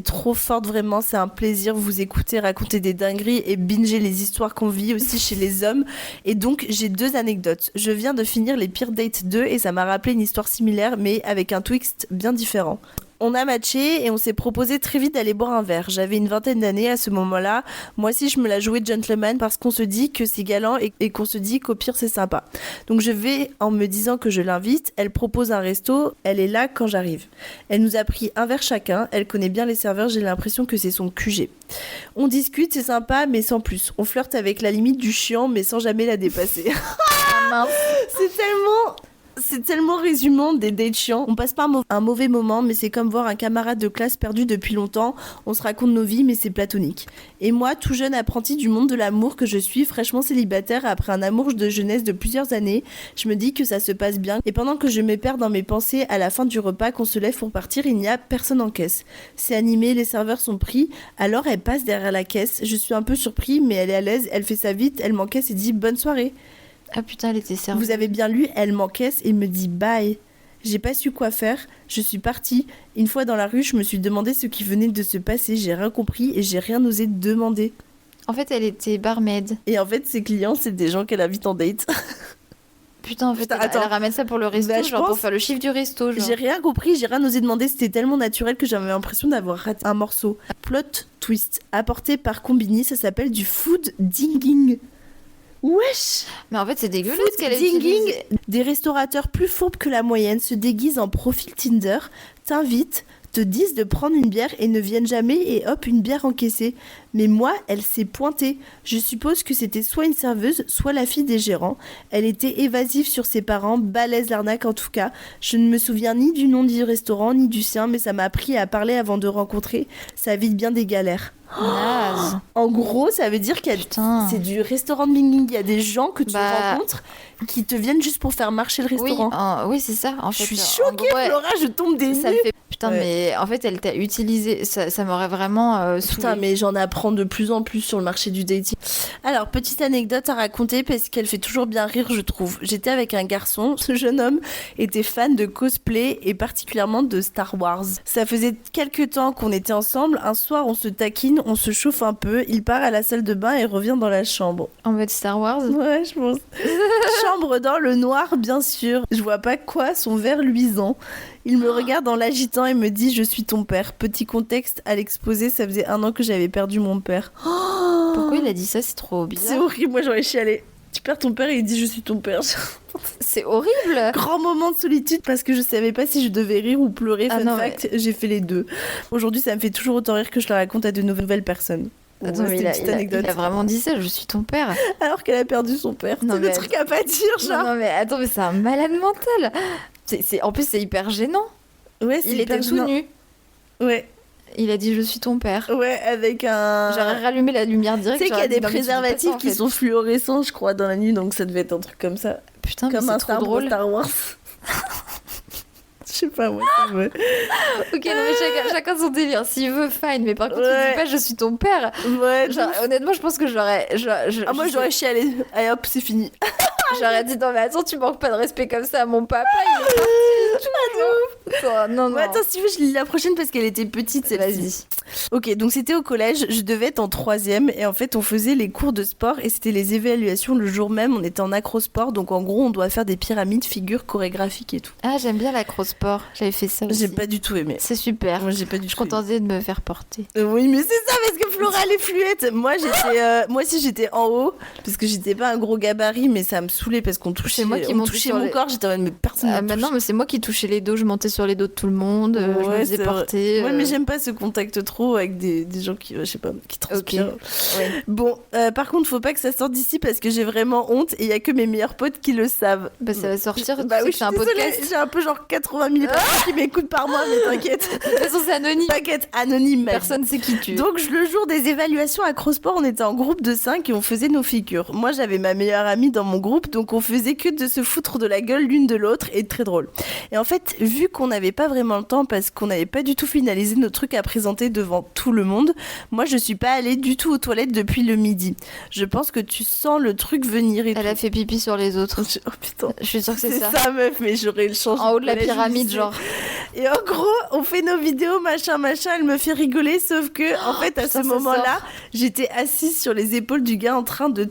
vraiment. C'est un plaisir vous écouter raconter des dingueries et binger les histoires qu'on vit aussi chez les hommes. Et donc, j'ai 2 anecdotes. Je viens de finir les Pires Dates 2 et ça m'a rappelé une histoire similaire, mais avec un twist bien différent. On a matché et on s'est proposé très vite d'aller boire un verre. J'avais une 20aine d'années à ce moment-là. Moi aussi, je me la jouais gentleman parce qu'on se dit que c'est galant et qu'on se dit qu'au pire, c'est sympa. Donc je vais en me disant que je l'invite. Elle propose un resto. Elle est là quand j'arrive. Elle nous a pris un verre chacun. Elle connaît bien les serveurs. J'ai l'impression que c'est son QG. On discute, c'est sympa, mais sans plus. On flirte avec la limite du chiant, mais sans jamais la dépasser. C'est tellement... C'est tellement résumant des dates chiants. On passe pas un mauvais moment, mais c'est comme voir un camarade de classe perdu depuis longtemps. On se raconte nos vies, mais c'est platonique. Et moi, tout jeune apprenti du monde de l'amour que je suis, fraîchement célibataire après un amour de jeunesse de plusieurs années, je me dis que ça se passe bien. Et pendant que je me perds dans mes pensées à la fin du repas, qu'on se lève pour partir, il n'y a personne en caisse. C'est animé, les serveurs sont pris. Alors elle passe derrière la caisse. Je suis un peu surpris, mais elle est à l'aise. Elle fait ça vite, elle m'encaisse et dit bonne soirée. Ah putain, elle était servie. Vous avez bien lu, elle m'encaisse et me dit bye. J'ai pas su quoi faire, je suis partie. Une fois dans la rue, je me suis demandé ce qui venait de se passer, j'ai rien compris et j'ai rien osé demander. En fait, elle était barmaid. Et en fait, ses clients, c'est des gens qu'elle invite en date. Putain, en fait, Putain, elle ramène ça pour le resto, Bah, genre pense... pour faire le chiffre du resto. Genre. J'ai rien compris, j'ai rien osé demander, c'était tellement naturel que j'avais l'impression d'avoir raté un morceau. Plot twist, apporté par Combini, ça s'appelle du food dinging. Wesh! Mais en fait, c'est dégueulasse qu'elle ait Dinging. utilisé. Des restaurateurs plus fourbes que la moyenne se déguisent en profil Tinder, t'invitent, te disent de prendre une bière et ne viennent jamais et hop, une bière encaissée. Mais moi, elle s'est pointée. Je suppose que c'était soit une serveuse, soit la fille des gérants. Elle était évasive sur ses parents, balèze l'arnaque en tout cas. Je ne me souviens ni du nom du restaurant, ni du sien, mais ça m'a appris à parler avant de rencontrer. Ça évite bien des galères. Naze. En gros, ça veut dire qu'il y a Putain. c'est du restaurant de binging. Il y a des gens que tu rencontres qui te viennent juste pour faire marcher le restaurant. Oui, c'est ça. En Je fait, suis en choquée, gros, Flora, je tombe des ça me nues. fait... Putain, mais en fait, elle t'a utilisé. Ça m'aurait vraiment Putain, saoulée. mais j'en apprends de plus en plus sur le marché du dating. Alors, petite anecdote à raconter parce qu'elle fait toujours bien rire, je trouve. J'étais avec un garçon. Ce jeune homme était fan de cosplay et particulièrement de Star Wars. Ça faisait quelques temps qu'on était ensemble. Un soir, on se taquine, on se chauffe un peu. Il part à la salle de bain et revient dans la chambre. En mode Star Wars. Ouais, je pense. Chambre dans le noir, bien sûr. Je vois pas quoi, son verre luisant. Il me regarde en l'agitant et me dit « Je suis ton père ». Petit contexte, à l'exposé, ça faisait 1 an que j'avais perdu mon père. Pourquoi il a dit ça? C'est trop C'est bizarre. horrible, moi j'aurais chialé. Tu perds ton père et il dit « Je suis ton père ». C'est horrible. Grand moment de solitude parce que je savais pas si je devais rire ou pleurer. Ah Fun non, fact, j'ai fait les deux. Aujourd'hui, ça me fait toujours autant rire que je le raconte à de nouvelles personnes. Bon, Attends, mais c'était une petite anecdote. il a vraiment dit ça, je suis ton père. Alors qu'elle a perdu son père. Non, C'est le mais truc à pas dire, genre. Non, mais attends, mais c'est un malade mental. En plus, c'est hyper gênant. Ouais, c'est Il était hyper tout gênant. nu. Ouais. Il a dit je suis ton père. Ouais, avec un... J'aurais rallumé la lumière Tu direct. sais qu'il y a j'aurais des dit, non, mais tu dis pas préservatifs ça, en qui fait. sont fluorescents, je crois, dans la nuit, donc ça devait être un truc comme ça. Putain, Comme mais un c'est trop sabre drôle. Star Wars. Je sais pas, moi, ça me... Ok, non, mais chacun son délire. S'il veut, fine. Mais par contre, il Ouais. dit pas je suis ton père. Ouais, Genre, honnêtement, je pense que j'aurais. Ah, moi, j'aurais chialé. Allez, hop, c'est fini. J'aurais dit non, mais attends, tu manques pas de respect comme ça à mon papa. Il est parti. Tout. Non, non. Ouais, attends, si tu veux, je lis la prochaine parce qu'elle était petite, celle-ci. Vas-y. Ok, donc c'était au collège, je devais être en 3e et en fait on faisait les cours de sport et c'était les évaluations le jour même, on était en acrosport, donc en gros on doit faire des pyramides, figures chorégraphiques et tout. Ah, j'aime bien l'acrosport. J'avais fait ça aussi. J'ai pas du tout aimé. C'est super. Moi j'ai pas du Je suis tout aimé. contente de me faire porter. Oui, mais c'est ça parce que Flora elle est fluette. Moi aussi j'étais en haut parce que j'étais pas un gros gabarit, mais ça me saoulait parce qu'on touchait, C'est moi qui on montais touchait sur mon les- corps, j'étais en mode mais personne ne me touche. Maintenant, mais c'est moi qui touchais les dos. Je montais sur les dos de tout le monde. Je me Ouais, faisais c'est vrai. porter. Ouais, mais j'aime pas ce contact trop avec des gens qui, je sais pas, qui transpirent. Ouais. Bon, par contre, faut pas que ça sorte d'ici parce que j'ai vraiment honte et il y a que mes meilleurs potes qui le savent. Bah, ça va sortir. Bah oui, je c'est suis un désolée, podcast. j'ai un peu genre 80 000 personnes qui m'écoutent par mois, mais t'inquiète. De toute façon, c'est anonyme. T'inquiète, anonyme, ma vie. Personne sait qui tu es. Donc, le jour des évaluations à Crossport, on était en groupe de 5 et on faisait nos figures. Moi, j'avais ma meilleure amie dans mon groupe, donc on faisait que de se foutre de la gueule l'une de l'autre et très drôle. Et en fait, vu qu'on n'avait pas vraiment le temps parce qu'on n'avait pas du tout finalisé nos trucs à présenter devant tout le monde, moi, je suis pas allée du tout aux toilettes depuis le midi. Je pense que tu sens le truc venir et Elle a fait pipi sur les autres. Oh putain. Je suis sûre que c'est C'est ça. ça, meuf, mais j'aurais le changé. En haut de la pyramide, genre. Et en gros, on fait nos vidéos, machin, elle me fait rigoler, sauf que, en fait, à putain, ce ça moment-là, sort. j'étais assise sur les épaules du gars en train de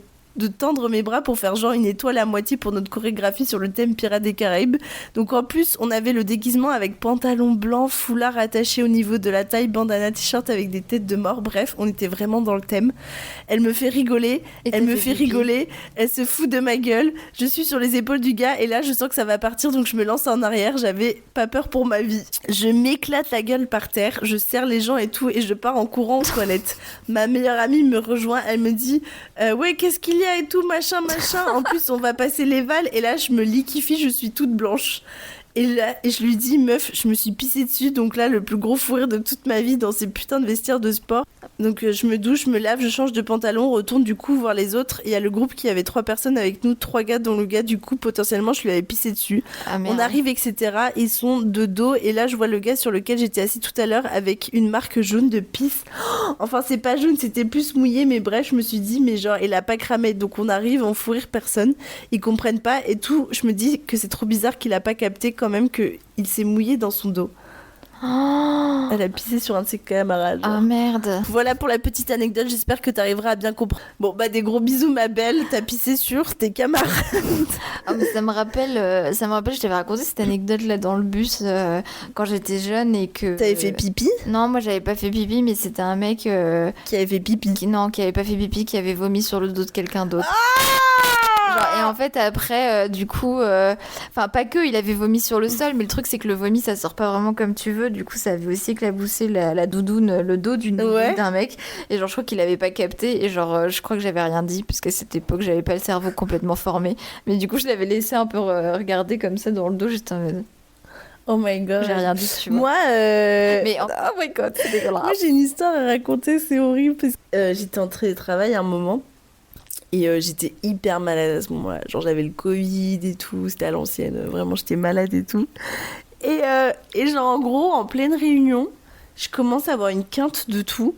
tendre mes bras pour faire genre une étoile à moitié pour notre chorégraphie sur le thème Pirates des Caraïbes. Donc en plus, on avait le déguisement avec pantalon blanc, foulard attaché au niveau de la taille, bandana t-shirt avec des têtes de mort. Bref, on était vraiment dans le thème. Elle me fait rigoler, Et elle t'as me fait fait pipi. rigoler, elle se fout de ma gueule. Je suis sur les épaules du gars et là, je sens que ça va partir, donc je me lance en arrière. J'avais pas peur pour ma vie. Je m'éclate la gueule par terre, je serre les gens et tout, et je pars en courant aux toilettes. Ma meilleure amie me rejoint, elle me dit ouais, qu'est-ce qu'il y bien et tout, machin. En plus, on va passer les Vals et là, je me liquifie, je suis toute blanche. Et là, je lui dis, meuf, je me suis pissée dessus, donc là, le plus gros fou rire de toute ma vie dans ces putains de vestiaires de sport. Donc je me douche, je me lave, je change de pantalon, retourne du coup voir les autres. Il y a le groupe qui avait 3 personnes avec nous, 3 gars dont le gars, du coup, potentiellement, je lui avais pissé dessus. Ah, merde. On arrive, etc. Ils sont de dos, et là, je vois le gars sur lequel j'étais assis tout à l'heure avec une marque jaune de pisse. Enfin, c'est pas jaune, c'était plus mouillé, mais bref, je me suis dit, mais genre, il a pas cramé. Donc on arrive, on fout rire personne, ils comprennent pas, et tout. Je me dis que c'est trop bizarre qu'il a pas capté quand même qu'il s'est mouillé dans son dos. Oh, Elle a pissé sur un de ses camarades. ah merde. Voilà pour la petite anecdote, j'espère que t'arriveras à bien comprendre. Bon, bah des gros bisous ma belle, t'as pissé sur tes camarades. Ah, mais ça me rappelle, je t'avais raconté cette anecdote là dans le bus quand j'étais jeune et que... T'avais fait pipi? Non, moi j'avais pas fait pipi, mais c'était un mec Qui avait fait pipi. qui avait pas fait pipi, qui avait vomi sur le dos de quelqu'un d'autre. Ah Genre, et en fait après, du coup, enfin pas que, il avait vomi sur le sol, mais le truc c'est que le vomi ça sort pas vraiment comme tu veux, du coup ça avait aussi éclaboussé la doudoune, le dos d'un mec, et genre je crois qu'il avait pas capté, et genre je crois que j'avais rien dit, parce qu'à cette époque j'avais pas le cerveau complètement formé, mais du coup je l'avais laissé un peu regarder comme ça dans le dos, j'étais en mode... Oh my god. J'ai rien dit, tu vois. Moi, Oh my god, c'est dégueulasse. moi j'ai une histoire à raconter, c'est horrible, parce que j'étais en télétravail à un moment. Et j'étais hyper malade à ce moment-là. Genre, j'avais le Covid et tout. C'était à l'ancienne. Vraiment, j'étais malade et tout. Et genre, en gros, en pleine réunion, je commence à avoir une quinte de tout.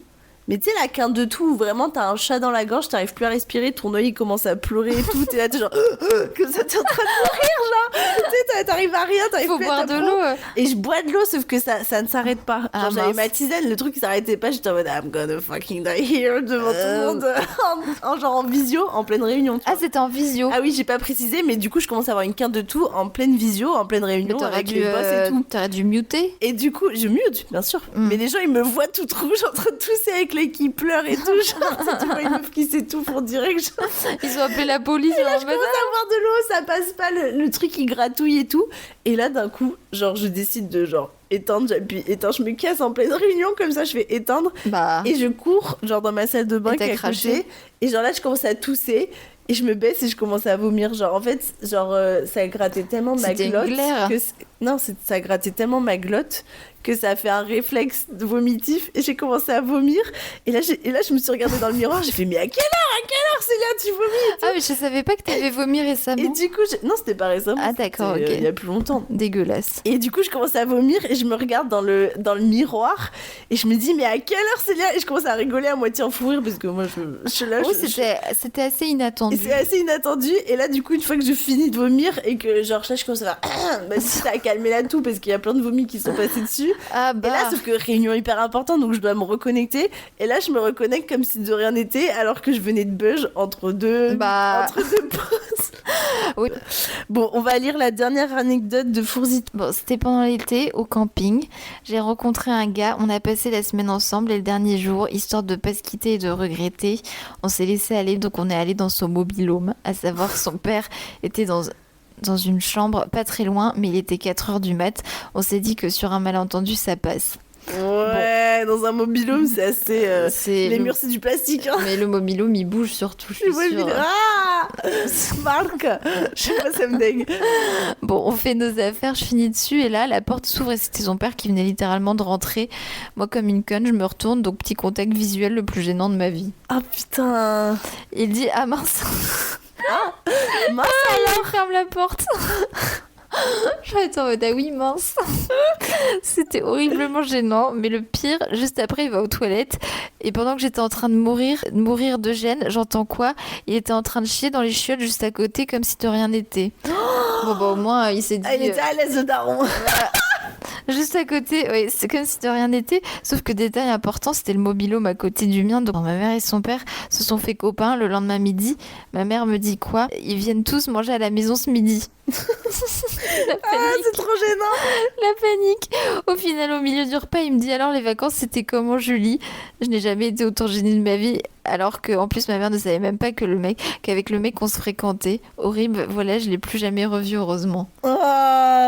Mais tu sais, la quinte de tout où vraiment t'as un chat dans la gorge, t'arrives plus à respirer, ton œil il commence à pleurer et tout. T'es là, t'es genre, comme ça, t'es en train de mourir, genre. Tu sais, t'arrives à rien, t'arrives Faut plus boire à de t'apprendre. l'eau. Et je bois de l'eau, sauf que ça ne s'arrête pas. Ah, Genre, j'avais mince. ma tisane, le truc il s'arrêtait pas. J'étais en mode, I'm gonna fucking die here devant tout le monde. Genre en visio, en pleine réunion. Tu Ah, vois. c'était en visio. Ah oui, j'ai pas précisé, mais du coup, je commence à avoir une quinte de tout en pleine visio, en pleine Mais réunion avec les boss et tout. t'aurais dû muter. Et du coup, je mute, bien sûr. Mm. Mais les gens, ils me voient toute rouge en train de tousser avec l'œil qui pleure et tout. Genre, tu vois une meuf qui s'étouffe, on dirait que Ils ont appelé la police. et là, genre, je commence à boire de l'eau, ça passe pas, le truc il gratouille et tout. Et là, d'un coup, genre, je décide de genre éteindre, j'appuie éteindre, je me casse en pleine réunion, comme ça, je fais éteindre. Bah, Et je cours, genre, dans ma salle de bain Et qui t'as est à craché côté. Et genre là, je commence à tousser. Et je me baisse et je commence à vomir. Genre, en fait, genre, ça grattait tellement ma C'était une glotte. glaire. Non, ça grattait tellement ma glotte que ça a fait un réflexe vomitif. Et j'ai commencé à vomir. Et là, je me suis regardée dans le miroir. J'ai fait, mais à quelle heure, Célia, tu vomis? ah, mais je savais pas que t'avais vomi Et récemment. du coup, non, c'était pas récemment. Ah, d'accord, c'était, ok. il y a plus longtemps. Dégueulasse. Et du coup, je commence à vomir et je me regarde dans le miroir et je me dis, mais à quelle heure, Célia? Et je commence à rigoler à moitié en fou rire parce que moi, je suis là. Oui, je- c'était assez Et inattendu. c'est assez inattendu. Et là, du coup, une fois que je finis de vomir et que genre je commence à faire, bah, si ça a calmé là tout parce qu'il y a plein de vomis qui sont passés dessus. Ah Et là, bah, sauf que réunion hyper importante, donc je dois me reconnecter. Et là, je me reconnecte comme si de rien n'était, alors que je venais de budge entre deux pauses. Oui. Bon, on va lire la dernière anecdote de Fourzit. bon, c'était pendant l'été au camping. J'ai rencontré un gars, on a passé la semaine ensemble et le dernier jour, histoire de pas se quitter et de regretter, on s'est laissé aller, donc on est allé dans son mobil-home, à savoir son père était dans une chambre pas très loin, mais il était 4h du mat. On s'est dit que sur un malentendu, ça passe. Ouais, dans un mobilhome, c'est assez. C'est Les le- murs, c'est du plastique. Hein. Mais le mobil-home, il bouge surtout, je Et suis moi, je me sûre. dis, ah Marc. Je sais pas, ça me dégue. Bon, on fait nos affaires, je finis dessus et là, la porte s'ouvre et c'était son père qui venait littéralement de rentrer. Moi, comme une conne, je me retourne, donc petit contact visuel le plus gênant de ma vie. Ah putain. Il dit ah mince, Mince. alors ferme la porte. Je vais être en mode ah oui mince. C'était horriblement gênant, mais le pire, juste après, il va aux toilettes et pendant que j'étais en train de mourir de gêne, j'entends quoi? Il était en train de chier dans les chiottes juste à côté comme si de rien n'était. Bon bah au moins il s'est dit. Ah, il était à l'aise, le daron. Juste à côté, oui, c'est comme si de rien n'était. Sauf que détail important, c'était le mobil-home à côté du mien. Donc ma mère et son père se sont fait copains le lendemain midi. Ma mère me dit quoi? Ils viennent tous manger à la maison ce midi. La Ah, panique, c'est trop gênant. la panique. Au final, au milieu du repas, il me dit alors les vacances, c'était comment Julie? Je n'ai jamais été autant gênée de ma vie. Alors que en plus ma mère ne savait même pas qu'avec le mec on se fréquentait. Horrible. Voilà, je l'ai plus jamais revu heureusement. Oh,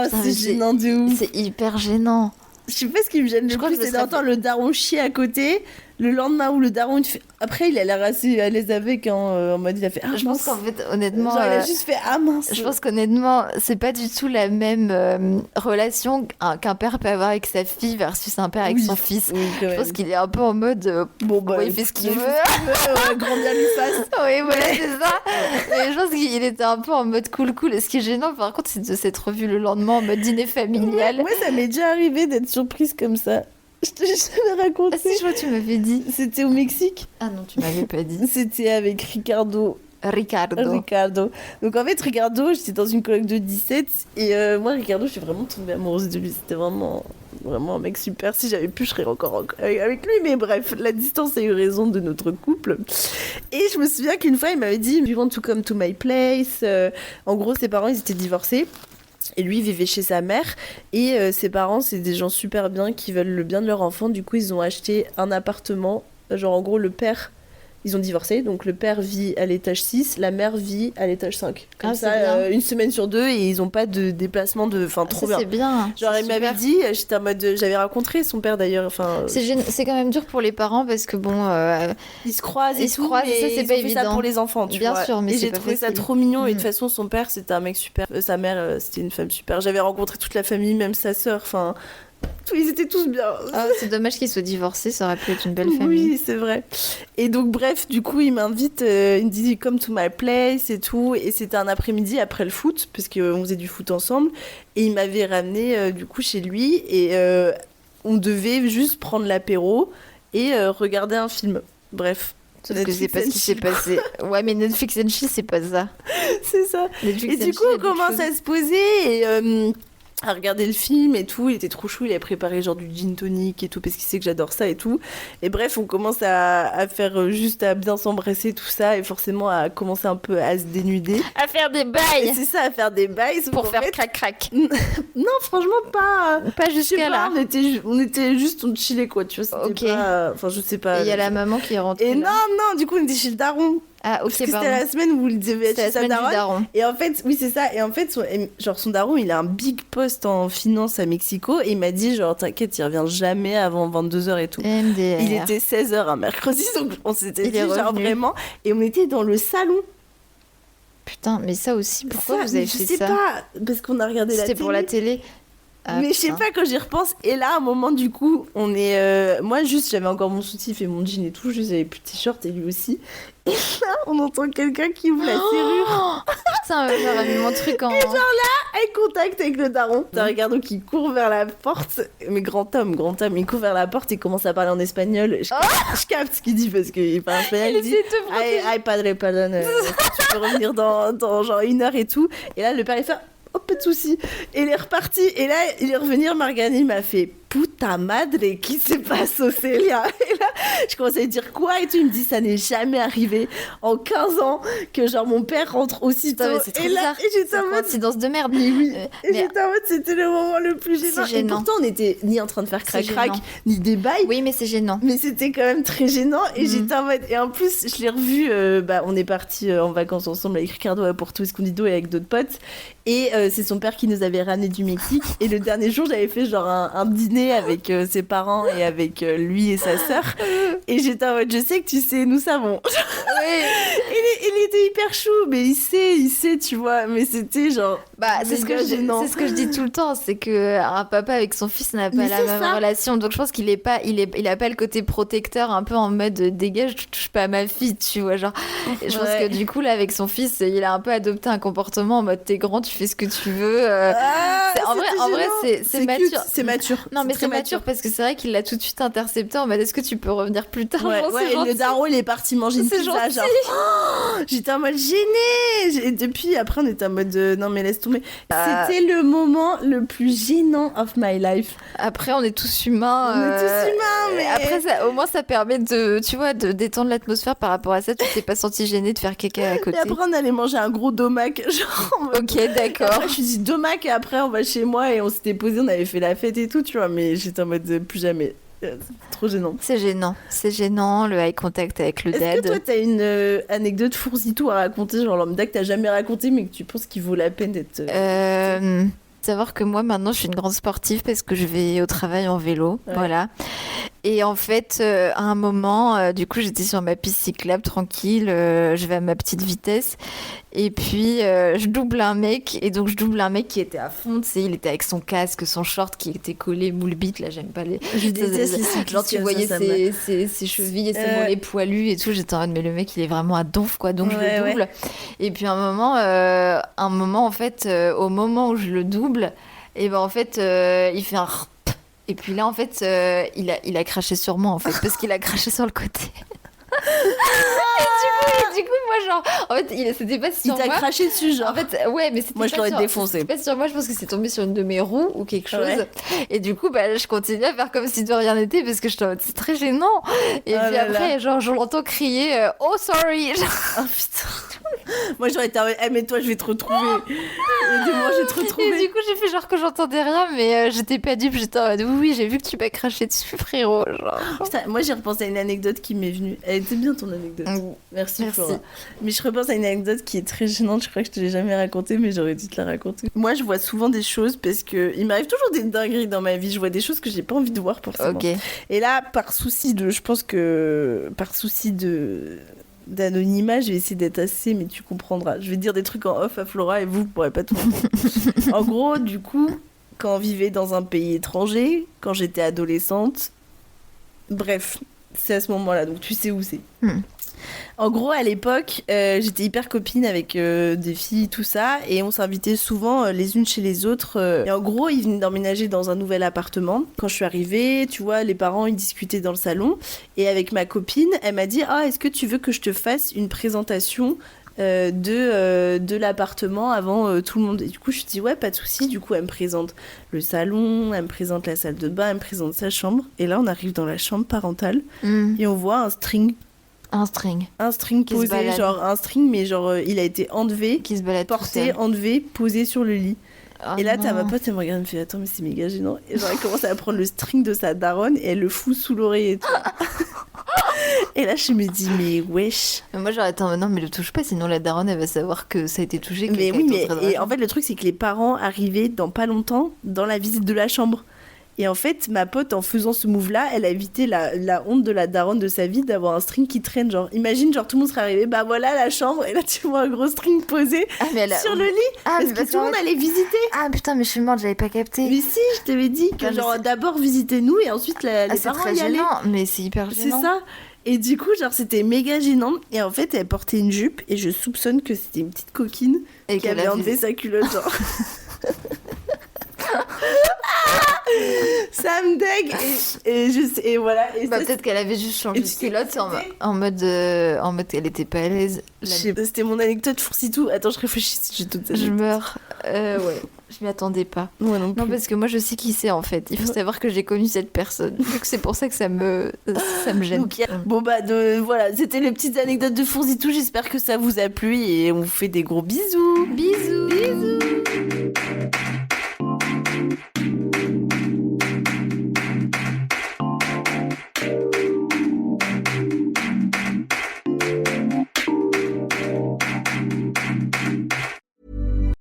Putain, c'est mais gênant de ouf. C'est hyper gênant. Je sais pas ce qui me gêne Je le crois plus, que je c'est serais- d'entendre le daron chier à côté. Le lendemain où le daron, il te fait... Après, il a l'air assez à l'aise avec, hein, en mode, il a fait... Ah, Je pense qu'en fait, honnêtement, genre, il a juste fait « Ah, mince !» je pense qu'honnêtement, c'est pas du tout la même relation qu'un père peut avoir avec sa fille versus un père avec son fils. Oui, Je pense qu'il est un peu en mode bon, bah, il fait ce qu'il veut. Grand bien lui fasse. Oui, voilà, c'est ça. Mais je pense qu'il était un peu en mode cool. Et ce qui est gênant, par contre, c'est de s'être revu le lendemain en mode dîner familial. Moi, ça m'est déjà arrivé d'être surprise comme ça. Je te l'ai raconté. Ah si, je vois, tu m'avais dit. C'était au Mexique. Ah non, tu m'avais pas dit. C'était avec Ricardo. Ricardo. Donc en fait, Ricardo, j'étais dans une coloc de 17 et moi, Ricardo, je suis vraiment tombée amoureuse de lui. C'était vraiment un mec super. Si j'avais pu, je serais encore avec lui. Mais bref, la distance a eu raison de notre couple. Et je me souviens qu'une fois, il m'avait dit « You want to come to my place ?» En gros, ses parents, ils étaient divorcés. Et lui, il vivait chez sa mère. Et ses parents, c'est des gens super bien qui veulent le bien de leur enfant. Du coup, ils ont acheté un appartement. Genre, en gros, le père... Ils ont divorcé, donc le père vit à l'étage 6, la mère vit à l'étage 5. Comme ça, une semaine sur deux, et ils ont pas de déplacement de... Enfin, trop bien. C'est bien. Genre, il m'avait dit, j'étais en mode... J'avais rencontré son père, d'ailleurs, enfin... C'est quand même dur pour les parents, parce que bon... Ils se croisent et tout, mais ça, c'est pas évident. Ça pour les enfants, tu vois. Bien sûr, mais et c'est j'ai pas trouvé ça facile. trop mignon, et de toute façon, son père, c'était un mec super. Sa mère, c'était une femme super. J'avais rencontré toute la famille, même sa sœur, enfin... Ils étaient tous bien. Oh, c'est dommage qu'ils soient divorcés, ça aurait pu être une belle famille. Oui, c'est vrai. Et donc, bref, du coup, il m'invite, il me dit come to my place et tout. Et c'était un après-midi après le foot, parce qu'on faisait du foot ensemble. Et il m'avait ramené, du coup, chez lui. Et on devait juste prendre l'apéro et regarder un film. Bref. Sauf que c'est pas ce qui s'est passé. Ouais, mais Netflix and chill, c'est pas ça. C'est ça. Netflix et du coup, on commence à se poser et... à regarder le film et tout, il était trop chou, il a préparé genre du gin tonic et tout parce qu'il sait que j'adore ça et tout. Et bref, on commence à faire juste à bien s'embrasser tout ça et forcément à commencer un peu à se dénuder. À faire des bails. C'est ça, à faire des bails. Pour faire crac-crac. Non, franchement pas. Pas jusqu'à là. On était juste, on chillait quoi, tu vois. Ok. Enfin, je sais pas. Et il y a la maman qui est rentrée. Et non, du coup, on était chez le daron. Ah, ok, parce que c'était la semaine où il devait être chez sa daronne. Et en fait, oui, c'est ça. Et en fait, son daron, il a un big poste en finance à Mexico. Et il m'a dit, genre, t'inquiète, il revient jamais avant 22h et tout. MDR. Il était 16h un mercredi, donc on s'était dit, genre, revenu. vraiment. Et on était dans le salon. Putain, mais ça aussi, pourquoi vous avez fait ça? Je sais pas, parce qu'on a regardé la télé. C'était pour la télé. Ah, mais je sais pas, quand j'y repense. Et là, à un moment, du coup, on est... moi, juste, j'avais encore mon soutif et mon jean et tout. Juste, j'avais plus de t-shirt et lui aussi. Et là, on entend quelqu'un qui ouvre la serrure. Putain, j'aurais mis mon truc en... Et genre là, eye contact avec le daron. T'as Ricardo qui court vers la porte. Mais grand homme, il court vers la porte et commence à parler en espagnol. Je capte ce qu'il dit parce qu'il parle espagnol. Il dit ay, padre, pardon. Tu peux revenir dans genre 1 heure et tout. Et là, le père, il fait... Oh, pas de soucis. Et il est reparti. Et là, il est revenu. Margani m'a fait puta madre, qui se passe au Célia? Et là, je commençais à dire quoi et tout. Il me dit, ça n'est jamais arrivé en 15 ans que genre mon père rentre aussitôt. C'est trop et là, bizarre. et j'étais en mode. Coïncidence de merde. Mais oui. Et mais... j'étais en mode, c'était le moment le plus gênant. Et pourtant, on n'était ni en train de faire crac-crac, ni des bails. Oui, mais c'est gênant. Mais c'était quand même très gênant. Et j'étais en mode. Et en plus, je l'ai revu. On est partis en vacances ensemble avec Ricardo à Porto Escondido et avec d'autres potes. Et c'est son père qui nous avait ramené du Mexique. Et le dernier jour, j'avais fait genre un dîner avec ses parents et avec lui et sa sœur. Et j'étais en mode, je sais que tu sais, nous savons. Oui. Il était hyper chou, mais il sait, tu vois. Mais c'était genre. C'est ce que je dis tout le temps, c'est que un papa avec son fils n'a pas la même relation. Donc je pense qu'il a pas le côté protecteur, un peu en mode dégage, tu touches pas à ma fille, tu vois, genre. Et je pense que du coup là avec son fils, il a un peu adopté un comportement en mode t'es grand, tu fais ce que tu veux. En vrai, c'est mature. C'est mature. Non, mais c'est mature parce que c'est vrai qu'il l'a tout de suite intercepté en mode est-ce que tu peux revenir plus tard? Ouais, et le daron il est parti manger une pizza, genre. J'étais en mode gênée. Et depuis, après, on était en mode non, mais laisse tomber. C'était le moment le plus gênant of my life. Après, on est tous humains. Mais après, au moins, ça permet de détendre l'atmosphère par rapport à ça. Tu t'es pas senti gêné de faire caca à côté. Et après, on allait manger un gros domac. Genre, ok, d'accord. Après, je suis dit domac et après, on va chez moi et on s'était posé, on avait fait la fête et tout, tu vois. Mais j'étais en mode plus jamais. C'est trop gênant. C'est gênant, le eye contact avec le dad. Est-ce que toi, t'as une anecdote fourre-tout à raconter, genre lambda que t'as jamais raconté, mais que tu penses qu'il vaut la peine d'être... Savoir que moi, maintenant, je suis une grande sportive parce que je vais au travail en vélo, voilà. Et en fait, à un moment, du coup, j'étais sur ma piste cyclable, tranquille, je vais à ma petite vitesse. Et puis, je double un mec. Et donc, je double un mec qui était à fond, tu sais, il était avec son casque, son short qui était collé moule bite. Là, j'aime pas les... Je déteste les cyclistes. Genre, tu voyais ses chevilles et ses mollets poilus et tout. J'étais en mode, mais le mec, il est vraiment à donf, quoi. Donc, je le double. Ouais. Et puis, un moment, en fait, au moment où je le double, et ben, en fait, il fait un... Et puis là, en fait, il a craché sur moi, en fait, parce qu'il a craché sur le côté. Et du coup, moi, genre, en fait, c'était pas sur moi. Il t'a craché dessus, genre. En fait, ouais, mais c'était moi, je l'aurais défoncé. C'était pas sur moi, je pense que c'est tombé sur une de mes roues ou quelque chose. Ouais. Et du coup, bah, je continue à faire comme si de rien n'était parce que c'est très gênant. Et puis après, genre, je l'entends crier oh, sorry. Genre... Oh putain. Moi, j'aurais été mais toi, je vais te retrouver. Aidez-moi, je vais te retrouver. Et du coup, j'ai fait genre que j'entendais rien, mais j'étais pas dupe. J'étais en mode oui, j'ai vu que tu m'as craché dessus, frérot. Genre. Putain, moi, j'ai repensé à une anecdote qui m'est venue. Elle était bien ton anecdote. Merci. Flora. Mais je repense à une anecdote qui est très gênante. Je crois que je te l'ai jamais racontée, mais j'aurais dû te la raconter. Moi, je vois souvent des choses parce que il m'arrive toujours des dingueries dans ma vie. Je vois des choses que j'ai pas envie de voir forcément. Okay. Et là, je pense que par souci d'anonymat, je vais essayer d'être assez, mais tu comprendras. Je vais dire des trucs en off à Flora et vous pourrez pas tout comprendre. En gros, du coup, quand on vivait dans un pays étranger, quand j'étais adolescente, bref, c'est à ce moment-là, donc tu sais où c'est. En gros, à l'époque, j'étais hyper copine avec des filles, tout ça, et on s'invitait souvent les unes chez les autres. Et en gros, ils venaient d'emménager dans un nouvel appartement. Quand je suis arrivée, tu vois, les parents, ils discutaient dans le salon. Et avec ma copine, elle m'a dit « Ah, est-ce que tu veux que je te fasse une présentation de l'appartement avant tout le monde ?» Et du coup, je dis « Ouais, pas de souci. » Du coup, elle me présente le salon, elle me présente la salle de bain, elle me présente sa chambre. Et là, on arrive dans la chambre parentale et on voit un string. Un string posé, genre un string, mais genre il a été enlevé, qui se balade porté, enlevé, posé sur le lit. Oh et là, t'as ma pote, elle me regarde, elle me fait attends, mais c'est méga gênant. Et genre, elle commence à prendre le string de sa daronne et elle le fout sous l'oreiller et tout. Et là, je me dis, mais wesh. Mais moi, j'aurais été non, mais le touche pas, sinon la daronne, elle va savoir que ça a été touché. Mais oui, mais et en fait, le truc, c'est que les parents arrivaient dans pas longtemps dans la visite de la chambre. Et en fait, ma pote, en faisant ce move-là, elle a évité la honte de la daronne de sa vie d'avoir un string qui traîne. Genre, imagine, genre, tout le monde serait arrivé, bah voilà la chambre, et là, tu vois un gros string posé sur le lit. Parce que tout le monde allait visiter. Ah putain, mais je suis morte, j'avais pas capté. Mais si, je t'avais dit que, genre, d'abord visitez-nous et ensuite les parents y allaient. Mais c'est hyper gênant. C'est ça. Et du coup, genre, c'était méga gênant. Et en fait, elle portait une jupe, et je soupçonne que c'était une petite coquine qui avait enlevé sa culotte, genre. Ça me dégue et voilà et bah, peut-être qu'elle avait juste changé de culotte en mode qu'elle était pas à l'aise. C'était mon anecdote foursitou. Attends, je réfléchis si j'ai toute cette je meurs. Ouais, je m'y attendais pas. Moi non plus. Non, parce que moi je sais qui c'est en fait. Il faut savoir que j'ai connu cette personne. Donc c'est pour ça que ça me gêne. Donc, bon bah voilà, c'était les petites anecdotes de foursitou. J'espère que ça vous a plu et on vous fait des gros bisous. Bisous.